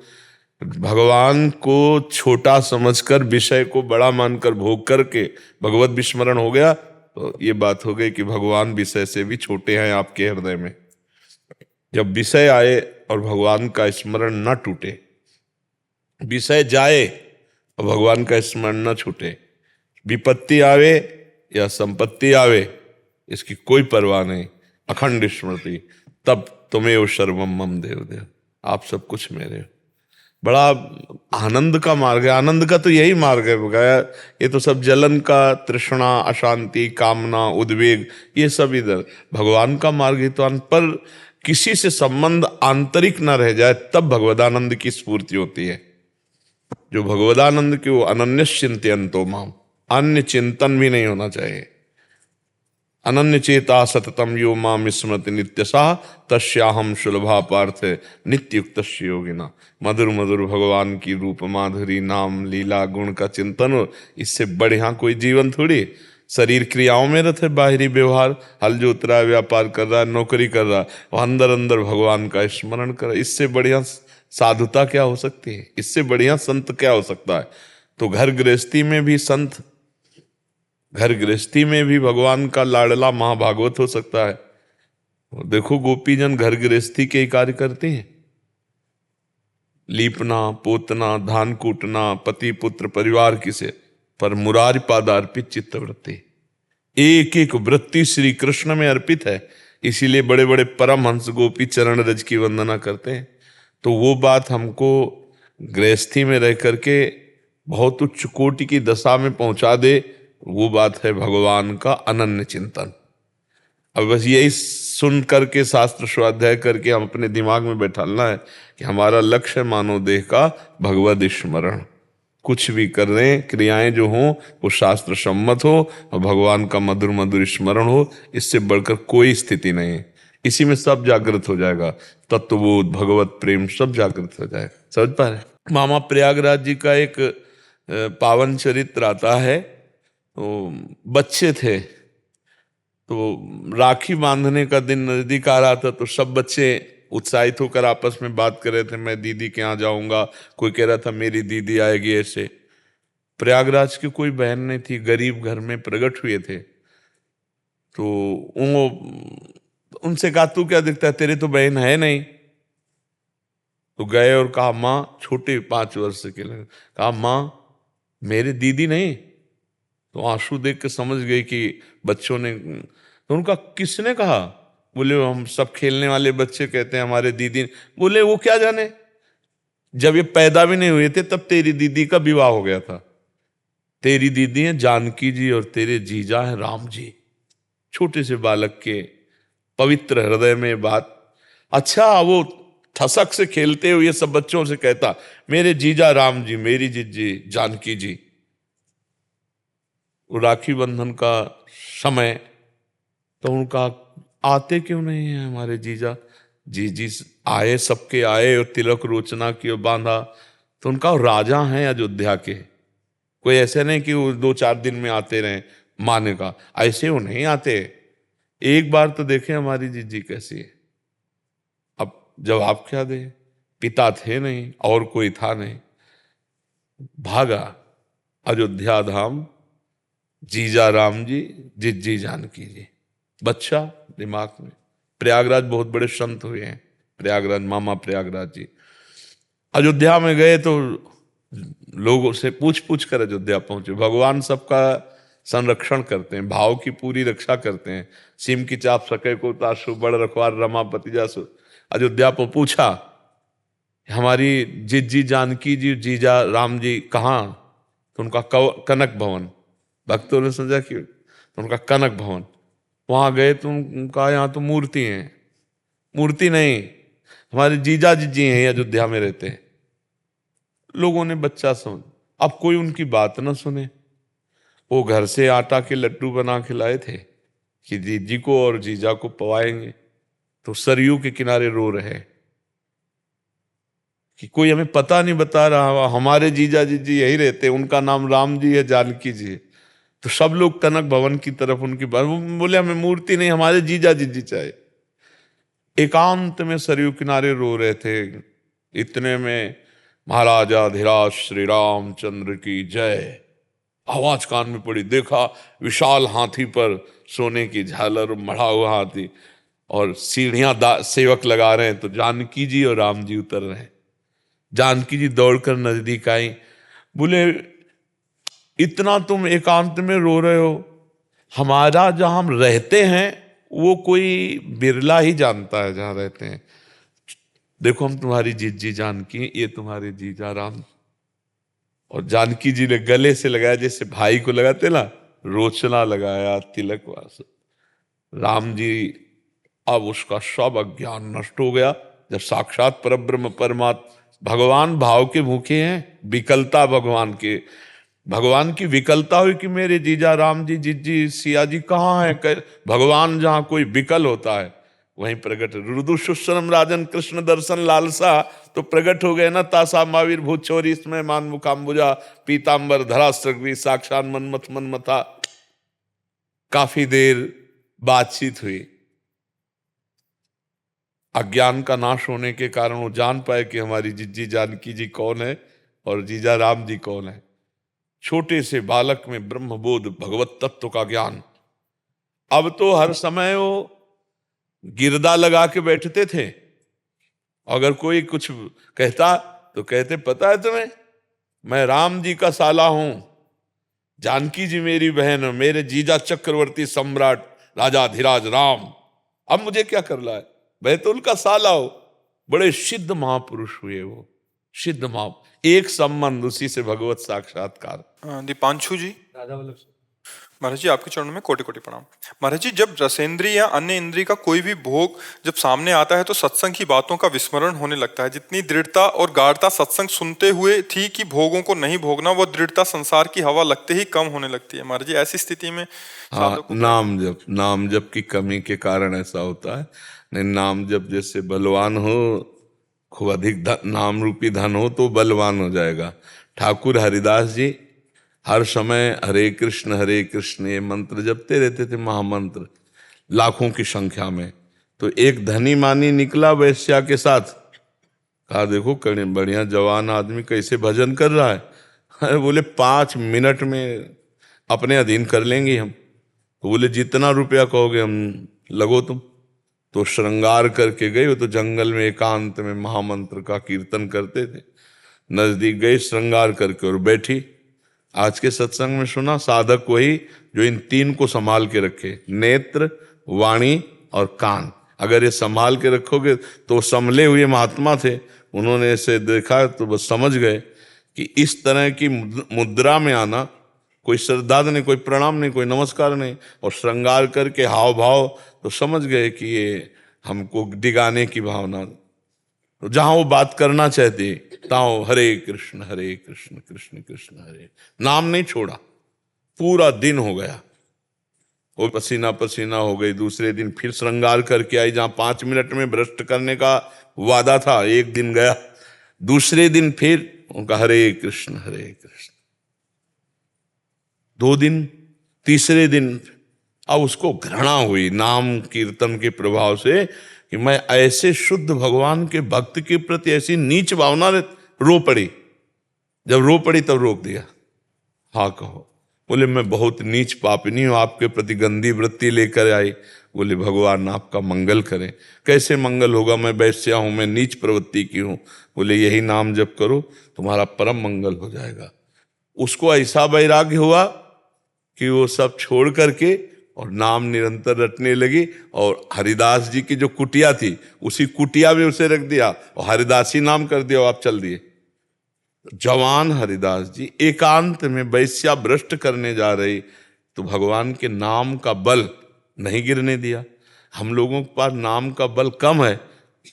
भगवान को छोटा समझकर, विषय को बड़ा मानकर भोग करके भगवत विस्मरण हो गया, तो ये बात हो गई कि भगवान विषय से भी छोटे हैं आपके हृदय में। जब विषय आए और भगवान का स्मरण न टूटे, विषय जाए और भगवान का स्मरण न छूटे, विपत्ति आवे या संपत्ति आवे, इसकी कोई परवाह नहीं, अखंड स्मृति, तब तुम्हें सर्वम मम देव देव, आप सब कुछ मेरे हो। बड़ा आनंद का मार्ग है। आनंद का तो यही मार्ग है बगाया। ये तो सब जलन का, तृष्णा, अशांति, कामना, उद्वेग, ये सब इधर। भगवान का मार्ग ही तो पर किसी से संबंध आंतरिक ना रह जाए, तब भगवदानंद की स्फूर्ति होती है। जो भगवदानंद की, वो अनन्य चिंतयन्तो माम, अन्य चिंतन भी नहीं होना चाहिए। अनन्य चेता सततम यो माम स्मृति नित्यसा तस्याहम सुलभा पार्थ नित्युक्त योगिना। मधुर मधुर भगवान की रूप माधुरी, नाम लीला गुण का चिंतन हो, इससे बढ़िया कोई जीवन थोड़ी। शरीर क्रियाओं में रथ है, बाहरी व्यवहार, हल जोत रहा है, व्यापार कर रहा है, नौकरी कर रहा है, वो अंदर अंदर भगवान का स्मरण कर, इससे बढ़िया साधुता क्या हो सकती है? इससे बढ़िया संत क्या हो सकता है? तो घर गृहस्थी में भी संत, घर गृहस्थी में भी भगवान का लाडला महाभागवत हो सकता है। देखो गोपीजन घर गृहस्थी के ही कार्य करते हैं, लीपना पोतना, धान कूटना, पति पुत्र परिवार किसे, पर मुरारी पादार्पित चित्तवृत्ति, एक एक वृत्ति श्री कृष्ण में अर्पित है। इसीलिए बड़े बड़े परमहंस गोपी चरण रज की वंदना करते हैं। तो वो बात हमको गृहस्थी में रह करके बहुत उच्च कोटि की दशा में पहुंचा दे, वो बात है भगवान का अनन्य चिंतन। अब बस यही सुन करके, शास्त्र स्वाध्याय करके हम अपने दिमाग में बैठालना है कि हमारा लक्ष्य मानव देह का भगवद स्मरण। कुछ भी कर रहे हैं, क्रियाएं जो हों वो शास्त्र सम्मत हो और भगवान का मधुर मधुर स्मरण हो, इससे बढ़कर कोई स्थिति नहीं है। इसी में सब जागृत हो जाएगा, तत्वबोध, भगवत प्रेम सब जागृत हो जाएगा। समझ पा रहे? मामा प्रयागराज जी का एक पावन चरित्र आता है। तो बच्चे थे, तो राखी बांधने का दिन नजदीक आ रहा था, तो सब बच्चे उत्साहित होकर आपस में बात कर रहे थे, मैं दीदी के यहाँ जाऊंगा, कोई कह रहा था मेरी दीदी आएगी। ऐसे प्रयागराज की कोई बहन नहीं थी, गरीब घर में प्रकट हुए थे। तो वो उनसे कहा तू क्या दिखता है, तेरी तो बहन है नहीं। तो गए और कहा माँ, छोटे 5 वर्ष के लिए, कहा माँ मेरी दीदी नहीं। तो आंसू देख के समझ गई कि बच्चों ने। तो उनका किसने कहा? बोले हम सब खेलने वाले बच्चे कहते हैं हमारे दीदी। बोले वो क्या जाने, जब ये पैदा भी नहीं हुए थे तब तेरी दीदी का विवाह हो गया था। तेरी दीदी है जानकी जी और तेरे जीजा है राम जी। छोटे से बालक के पवित्र हृदय में बात। अच्छा, वो ठसक से खेलते हुए सब बच्चों से कहता मेरे जीजा राम जी, मेरी जीजी जानकी जी। राखी बंधन का समय, तो उनका आते क्यों नहीं है हमारे जीजा? जी आए, सबके आए और तिलक रोचना की और बांधा, तो उनका राजा हैं अयोध्या के। कोई ऐसे नहीं कि वो 2-4 दिन में आते रहे माने का, ऐसे वो नहीं आते। एक बार तो देखें हमारी जीजी कैसी है। अब जवाब क्या दे, पिता थे नहीं और कोई था नहीं, भागा अयोध्या धाम जीजा राम जी जिज्जी जानकी जी। बच्चा दिमाग में, प्रयागराज बहुत बड़े संत हुए हैं, प्रयागराज मामा प्रयागराज जी। अयोध्या में गए तो लोगों से पूछ पूछ कर अयोध्या पहुंचे। भगवान सबका संरक्षण करते हैं, भाव की पूरी रक्षा करते हैं। सिम की चाप सके को तासु बड़ रखवार रमापति जासु। अयोध्या पर पूछा हमारी जिज्जी जानकी जी जीजा राम जी कहाँ, तो उनका कनक भवन, भक्तों ने समझा कि तो उनका कनक भवन। वहां गए तो उनका यहाँ तो मूर्ति है, मूर्ति नहीं, हमारे जीजा जिज्जी हैं अयोध्या में रहते हैं। लोगों ने बच्चा समझ, अब कोई उनकी बात ना सुने। वो घर से आटा के लड्डू बना के लाए थे कि जीजी को और जीजा को पवाएंगे, तो सरयू के किनारे रो रहे कि कोई हमें पता नहीं बता रहा, हमारे जीजा जीजी यही रहते, उनका नाम राम जी है, जानकी जी है। तो सब लोग कनक भवन की तरफ उनकी बात, बोले हमें मूर्ति नहीं, हमारे जीजा जीजी चाहिए। एकांत में सरयू किनारे रो रहे थे। इतने में महाराजा धीराज श्री रामचंद्र की जय आवाज कान में पड़ी। देखा विशाल हाथी पर सोने की झालर, मढ़ा हुआ हाथी, और सीढ़ियां सेवक लगा रहे हैं, तो जानकी जी और राम जी उतर रहे हैं। जानकी जी दौड़कर नजदीक आई, बोले इतना तुम एकांत में रो रहे हो, हमारा जहां हम रहते हैं वो कोई बिरला ही जानता है जहां रहते हैं। देखो हम तुम्हारी जीजी जानकी, ये तुम्हारे जीजा राम। और जानकी जी ने गले से लगाया जैसे भाई को लगाते ना, रोचना लगाया, तिलक वास। राम जी, अब उसका सब अज्ञान नष्ट हो गया। जब साक्षात परब्रह्म परमात्मा भगवान भाव के भूखे हैं, विकलता भगवान के, भगवान की विकलता हुई कि मेरे जीजा राम जी जिज्जी सिया जी कहाँ है। भगवान जहां कोई विकल होता है वहीं प्रकट। रुदु सुश्रम राजन कृष्ण दर्शन लालसा, तो प्रकट हो गए ना। तासा महावीर भूत चोरी इसमें मान मुकाम्बुजा, पीताम्बर धरा सृग्वी साक्षात मनमथ मनमथा। काफी देर बातचीत हुई। अज्ञान का नाश होने के कारण वो जान पाए कि हमारी जिज्जी जानकी जी कौन है और जीजा राम जी कौन है। छोटे से बालक में ब्रह्मबोध, भगवत तत्व का ज्ञान। अब तो हर समय वो गिरदा लगा के बैठते थे। अगर कोई कुछ कहता तो कहते पता है तुम्हें, मैं राम जी का साला हूं, जानकी जी मेरी बहन, मेरे जीजा चक्रवर्ती सम्राट राजा धीराज राम, अब मुझे क्या कर रहा है, मैं तो उनका साला हूं। बड़े सिद्ध महापुरुष हुए वो, सिद्ध महा, एक संबंध उसी से भगवत साक्षात्कार। दीपांशु जी, राधा वल्लभ महाराज जी आपके चरणों में कोटि कोटि प्रणाम। महाराज जी, जब रसेंद्री या अन्य इंद्री का कोई भी भोग जब सामने आता है तो सत्संग की बातों का विस्मरण होने लगता है। जितनी दृढ़ता और गाढ़ता सत्संग सुनते हुए थी कि भोगों को नहीं भोगना, वो दृढ़ता संसार की हवा लगते ही कम होने लगती है। महाराज जी, ऐसी स्थिति में नाम जप की कमी के कारण ऐसा होता है। नहीं, नाम जप जैसे बलवान हो, खूब अधिक नाम रूपी धन हो तो बलवान हो जाएगा। ठाकुर हरिदास जी हर समय हरे कृष्ण ये मंत्र जपते रहते थे, महामंत्र, लाखों की संख्या में। तो एक धनी मानी निकला वैश्या के साथ, कहा देखो बढ़िया जवान आदमी कैसे भजन कर रहा है। अरे बोले 5 मिनट में अपने अधीन कर लेंगे हम। तो बोले जितना रुपया कहोगे हम लगो तुम। तो श्रृंगार करके गए, वो तो जंगल में एकांत में महामंत्र का कीर्तन करते थे। नजदीक गए श्रृंगार करके और बैठी। आज के सत्संग में सुना, साधक वही जो इन 3 को संभाल के रखे, नेत्र, वाणी और कान। अगर ये संभाल के रखोगे तो संभले हुए महात्मा थे, उन्होंने ऐसे देखा तो बस समझ गए कि इस तरह की मुद्रा में आना, कोई श्रद्धा नहीं, कोई प्रणाम नहीं, कोई नमस्कार नहीं, और श्रृंगार करके हाव भाव, तो समझ गए कि ये हमको डिगाने की भावना। तो जहां वो बात करना चाहते ताओ हरे कृष्ण कृष्ण कृष्ण हरे, नाम नहीं छोड़ा। पूरा दिन हो गया, वो पसीना पसीना हो गई। दूसरे दिन फिर श्रृंगार करके आई, जहां 5 मिनट में भ्रष्ट करने का वादा था, एक दिन गया। दूसरे दिन फिर उनका हरे कृष्ण हरे कृष्ण। 2 दिन, तीसरे दिन अब उसको घृणा हुई नाम कीर्तन के प्रभाव से कि मैं ऐसे शुद्ध भगवान के भक्त के प्रति ऐसी नीच भावना, रो पड़ी। जब रो पड़ी तब रोक दिया। हाँ कहो। बोले मैं बहुत नीच पापिनी हूं, आपके प्रति गंदी वृत्ति लेकर आई। बोले भगवान आपका मंगल करें। कैसे मंगल होगा, मैं वैश्या हूं, मैं नीच प्रवृत्ति की हूं। बोले यही नाम जप करो, तुम्हारा परम मंगल हो जाएगा। उसको ऐसा वैराग्य हुआ कि वो सब छोड़ करके और नाम निरंतर रटने लगी। और हरिदास जी की जो कुटिया थी, उसी कुटिया में उसे रख दिया और हरिदासी नाम कर दिया, और आप चल दिए। जवान हरिदास जी एकांत में वैश्या भ्रष्ट करने जा रही, तो भगवान के नाम का बल नहीं गिरने दिया। हम लोगों के पास नाम का बल कम है,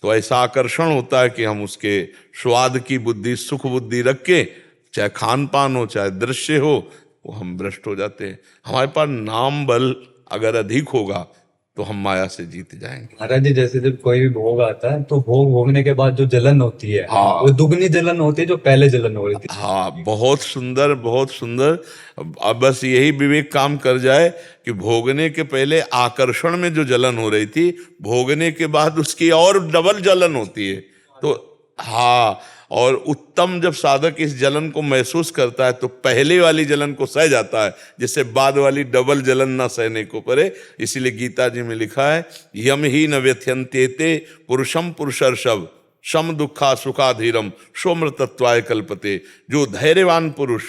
तो ऐसा आकर्षण होता है कि हम उसके स्वाद की बुद्धि, सुख बुद्धि रख के, चाहे खान पान हो चाहे दृश्य हो, वो हम भ्रष्ट हो जाते हैं। हमारे पास नाम बल अगर अधिक होगा तो हम माया से जीत जाएंगे। महाराज जी, जैसे जब कोई भी भोग आता है तो भोग भोगने के बाद जो जलन होती है, हाँ, वो दुगनी जलन होती है जो पहले जलन हो रही थी। हाँ, बहुत सुंदर बहुत सुंदर। अब बस यही विवेक काम कर जाए कि भोगने के पहले आकर्षण में जो जलन हो रही थी, भोगने के बाद उसकी और डबल जलन होती है। तो हाँ, और उत्तम जब साधक इस जलन को महसूस करता है तो पहले वाली जलन को सह जाता है, जिससे बाद वाली डबल जलन ना सहने को पड़े। इसीलिए गीता जी में लिखा है, यम ही न व्यथ्यन्त्येते पुरुषम पुरुषर्षभ शम दुखा सुखाधीरम सोमृतत्वाय कल्पते। जो धैर्यवान पुरुष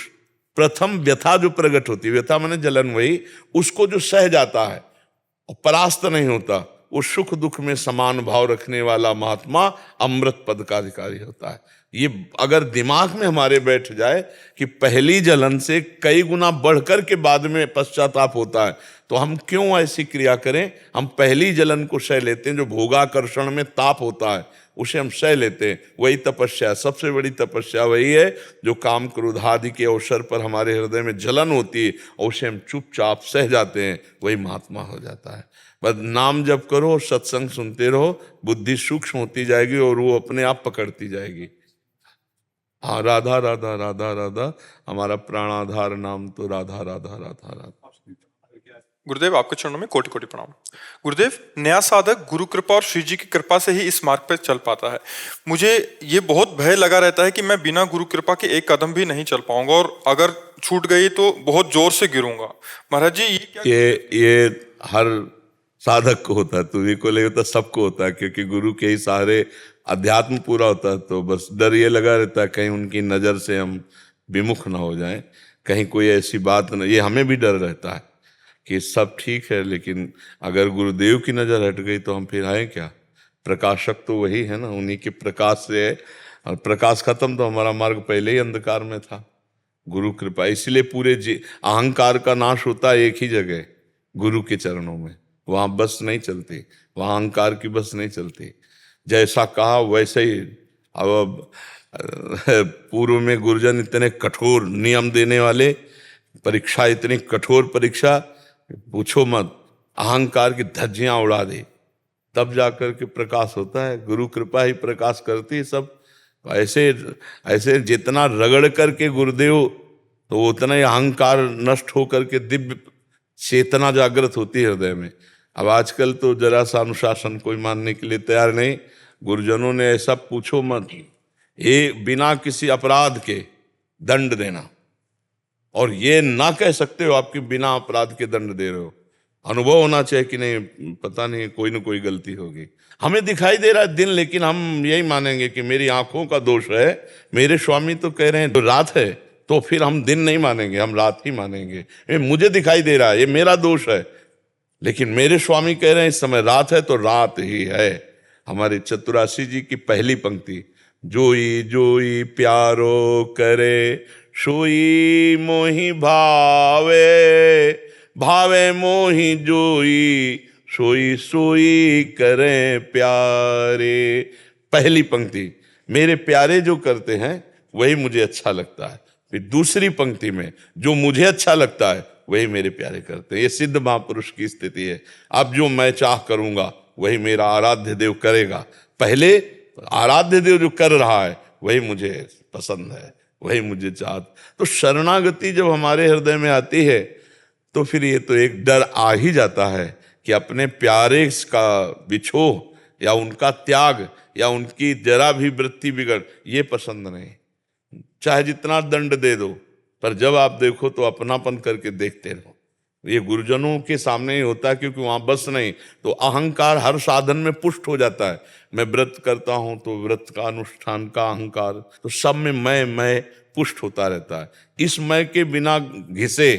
प्रथम व्यथा जो प्रकट होती है, व्यथा माने जलन, वही उसको जो सह जाता है और परास्त नहीं होता, वो सुख दुख में समान भाव रखने वाला महात्मा अमृत पद का अधिकारी होता है। ये अगर दिमाग में हमारे बैठ जाए कि पहली जलन से कई गुना बढ़कर के बाद में पश्चाताप होता है, तो हम क्यों ऐसी क्रिया करें। हम पहली जलन को सह लेते हैं, जो भोगाकर्षण में ताप होता है उसे हम सह लेते हैं। वही तपस्या, सबसे बड़ी तपस्या वही है जो काम क्रोध आदि के अवसर पर हमारे हृदय में जलन होती है और उसे हम चुपचाप सह जाते हैं, वही महात्मा हो जाता है। बस नाम जप करो, सत्संग सुनते रहो, बुद्धि सूक्ष्म होती जाएगी और वो अपने आप पकड़ती जाएगी। हाँ, राधा राधा राधा राधा, हमारा प्राणाधार नाम तो राधा राधा राधा राधा। गुरुदेव आपके चरणों में कोटि कोटि प्रणाम। गुरुदेव, नया साधक गुरु कृपा और श्री जी की कृपा से ही इस मार्ग पर चल पाता है। मुझे ये बहुत भय लगा रहता है कि मैं बिना गुरु कृपा के एक कदम भी नहीं चल पाऊंगा और अगर छूट गई तो बहुत जोर से गिरूंगा। महाराज जी, ये हर साधक को होता है, तुम्ही को ले होता, सबको होता है, क्योंकि गुरु के ही सहारे अध्यात्म पूरा होता है। तो बस डर ये लगा रहता है कहीं उनकी नज़र से हम विमुख ना हो जाएं, कहीं कोई ऐसी बात न, ये हमें भी डर रहता है कि सब ठीक है, लेकिन अगर गुरुदेव की नज़र हट गई तो हम फिर आए क्या। प्रकाशक तो वही है ना, उन्हीं के प्रकाश से है, और प्रकाश खत्म तो हमारा मार्ग पहले ही अंधकार में था। गुरु कृपा, इसलिए पूरे अहंकार का नाश होता है एक ही जगह, गुरु के चरणों में। वहाँ बस नहीं चलती, वहाँ अहंकार की बस नहीं चलती। जैसा कहा वैसे ही। अब पूर्व में गुरुजन इतने कठोर नियम देने वाले, परीक्षा इतनी कठोर परीक्षा, पूछो मत, अहंकार की धज्जियां उड़ा दी, तब जाकर के प्रकाश होता है। गुरु कृपा ही प्रकाश करती है सब। ऐसे ऐसे जितना रगड़ करके गुरुदेव, तो उतना ही अहंकार नष्ट होकर के दिव्य चेतना जागृत होती है हृदय में। अब आजकल तो जरा सा अनुशासन कोई मानने के लिए तैयार नहीं। गुरुजनों ने ऐसा पूछो मत, ये बिना किसी अपराध के दंड देना, और ये ना कह सकते हो आपकी बिना अपराध के दंड दे रहे हो। अनुभव होना चाहिए कि नहीं, पता नहीं कोई ना कोई गलती होगी। हमें दिखाई दे रहा है दिन, लेकिन हम यही मानेंगे कि मेरी आंखों का दोष है। मेरे स्वामी तो कह रहे हैं तो रात है, तो फिर हम दिन नहीं मानेंगे, हम रात ही मानेंगे। मुझे दिखाई दे रहा है, ये मेरा दोष है, लेकिन मेरे स्वामी कह रहे हैं इस समय रात है तो रात ही है। हमारे चतुरासी जी की पहली पंक्ति, जोई जोई प्यारो करे सोई मोहि भावे, भावे मोहि जोई सोई सोई करे प्यारे। पहली पंक्ति, मेरे प्यारे जो करते हैं वही मुझे अच्छा लगता है। फिर दूसरी पंक्ति में, जो मुझे अच्छा लगता है वही मेरे प्यारे करते हैं। ये सिद्ध महापुरुष की स्थिति है। अब जो मैं चाह करूंगा वही मेरा आराध्य देव करेगा। पहले आराध्य देव जो कर रहा है वही मुझे पसंद है, वही मुझे चाहत। तो शरणागति जब हमारे हृदय में आती है तो फिर ये तो एक डर आ ही जाता है कि अपने प्यारे का बिछोह या उनका त्याग या उनकी जरा भी वृत्ति बिगड़, ये पसंद नहीं। चाहे जितना दंड दे दो, पर जब आप देखो तो अपनापन करके देखते रहो। ये गुरुजनों के सामने ही होता है, क्योंकि वहां बस नहीं तो अहंकार हर साधन में पुष्ट हो जाता है। मैं व्रत करता हूं तो व्रत का अनुष्ठान का अहंकार, तो सब में मैं पुष्ट होता रहता है। इस मैं के बिना घिसे,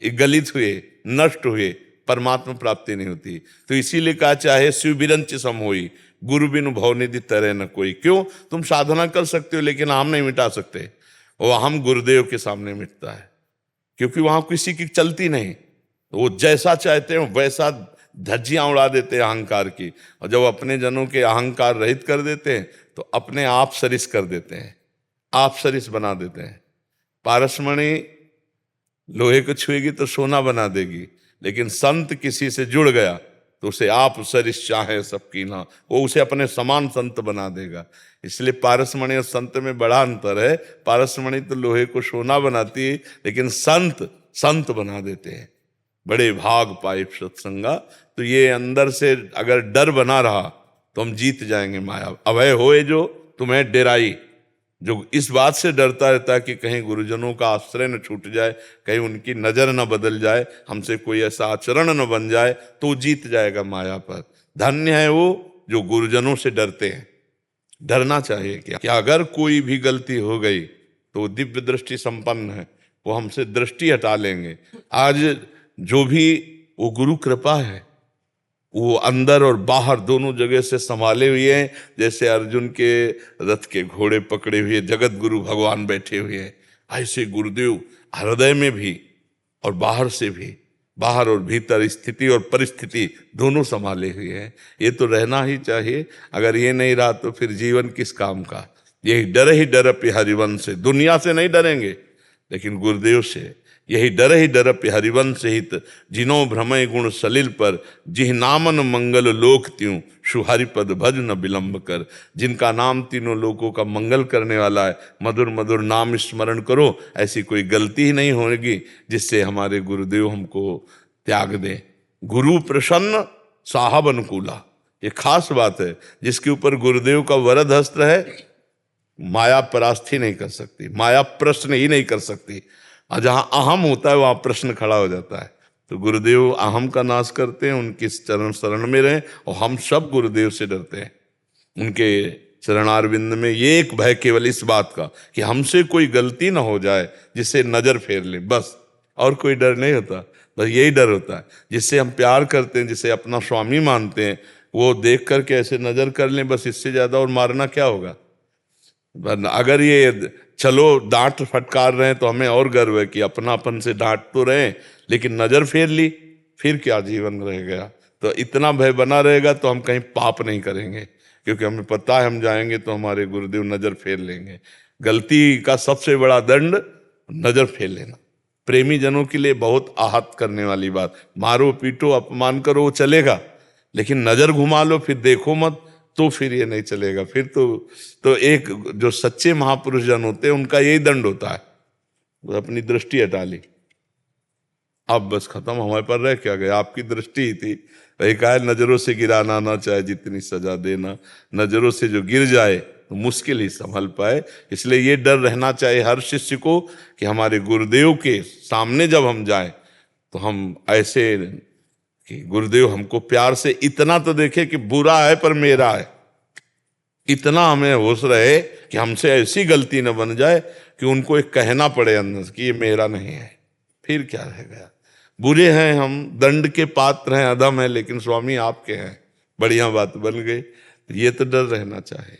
गलित हुए, नष्ट हुए परमात्मा प्राप्ति नहीं होती। तो इसीलिए कहा चाहे शिव बिरंच सम होई, गुरु बिनु भवनिधि तरे न कोई। क्यों? तुम साधना कर सकते हो लेकिन हम नहीं मिटा सकते, वो हम गुरुदेव के सामने मिटता है, क्योंकि वहां किसी की चलती नहीं। वो जैसा चाहते हैं वैसा धज्जियां उड़ा देते हैं अहंकार की, और जब अपने जनों के अहंकार रहित कर देते हैं तो अपने आप सरिस कर देते हैं, आप सरिस बना देते हैं। पारसमणि लोहे को छुएगी तो सोना बना देगी, लेकिन संत किसी से जुड़ गया तो उसे आप सरिस चाहे सबकी ना, वो उसे अपने समान संत बना देगा। इसलिए पारसमणि और संत में बड़ा अंतर है। पारसमणि तो लोहे को सोना बनाती है, लेकिन संत बना देते हैं। बड़े भाग पाए सत्संगा। तो ये अंदर से अगर डर बना रहा तो हम जीत जाएंगे माया। अभय होए जो तुम्हें डेराई, जो इस बात से डरता रहता है कि कहीं गुरुजनों का आश्रय न छूट जाए, कहीं उनकी नजर न बदल जाए, हमसे कोई ऐसा आचरण न बन जाए, तो जीत जाएगा माया पर। धन्य है वो जो गुरुजनों से डरते हैं। डरना चाहिए कि अगर कोई भी गलती हो गई तो दिव्य दृष्टि संपन्न है, वो हमसे दृष्टि हटा लेंगे। आज जो भी वो गुरु कृपा है, वो अंदर और बाहर दोनों जगह से संभाले हुए हैं। जैसे अर्जुन के रथ के घोड़े पकड़े हुए जगत गुरु भगवान बैठे हुए हैं, ऐसे गुरुदेव हृदय में भी और बाहर से भी, बाहर और भीतर स्थिति और परिस्थिति दोनों संभाले हुए हैं। ये तो रहना ही चाहिए। अगर ये नहीं रहा तो फिर जीवन किस काम का। यही डर अपि हरिवंश से, दुनिया से नहीं डरेंगे लेकिन गुरुदेव से। यही डर अपि हरिवंश हित, जिनो भ्रमय गुण सलिल पर, जिह नामन मंगल लोक त्यों, सुहरिपद भज न विलंब कर। जिनका नाम तीनों लोगों का मंगल करने वाला है, मधुर मधुर नाम स्मरण करो। ऐसी कोई गलती ही नहीं होगी जिससे हमारे गुरुदेव हमको त्याग दें। गुरु प्रसन्न साहब अनुकूला, ये खास बात है। जिसके ऊपर गुरुदेव का वरद हस्त है, माया परास्ती नहीं कर सकती, माया प्रश्न ही नहीं कर सकती। और जहां अहम होता है वहां प्रश्न खड़ा हो जाता है। तो गुरुदेव अहम का नाश करते हैं, उनके चरण शरण में रहें। और हम सब गुरुदेव से डरते हैं, उनके चरणारविंद में ये एक भय केवल इस बात का कि हमसे कोई गलती ना हो जाए जिससे नजर फेर ले, बस। और कोई डर नहीं होता, बस यही डर होता है। जिससे हम प्यार करते हैं, जिसे अपना स्वामी मानते हैं, वो देख करके ऐसे नजर कर लें, बस। इससे ज्यादा और मारना क्या होगा। अगर ये चलो डांट फटकार रहे हैं तो हमें और गर्व है कि अपनापन से डांट तो रहे, लेकिन नजर फेर ली, फिर क्या जीवन रह गया। तो इतना भय बना रहेगा तो हम कहीं पाप नहीं करेंगे, क्योंकि हमें पता है हम जाएंगे तो हमारे गुरुदेव नजर फेर लेंगे। गलती का सबसे बड़ा दंड नजर फेर लेना। प्रेमी जनों के लिए बहुत आहत करने वाली बात। मारो पीटो अपमान करो वो चलेगा, लेकिन नजर घुमा लो फिर देखो मत, तो फिर ये नहीं चलेगा। फिर तो एक जो सच्चे महापुरुष जन होते हैं उनका यही दंड होता है, अपनी दृष्टि हटा ली, अब बस खत्म। हमारे पर रह क्या गया, आपकी दृष्टि ही थी। वही कहा है, नजरों से गिराना ना चाहे जितनी सजा देना। नजरों से जो गिर जाए तो मुश्किल ही संभल पाए। इसलिए ये डर रहना चाहिए हर शिष्य को कि हमारे गुरुदेव के सामने जब हम जाएं तो हम ऐसे कि गुरुदेव हमको प्यार से इतना तो देखे कि बुरा है पर मेरा है। इतना हमें होश रहे कि हमसे ऐसी गलती न बन जाए कि उनको एक कहना पड़े अंदर कि ये मेरा नहीं है। फिर क्या रह गया। बुरे हैं हम, दंड के पात्र हैं, अधम है, लेकिन स्वामी आपके हैं, बढ़िया बात बन गई। ये तो डर रहना चाहिए।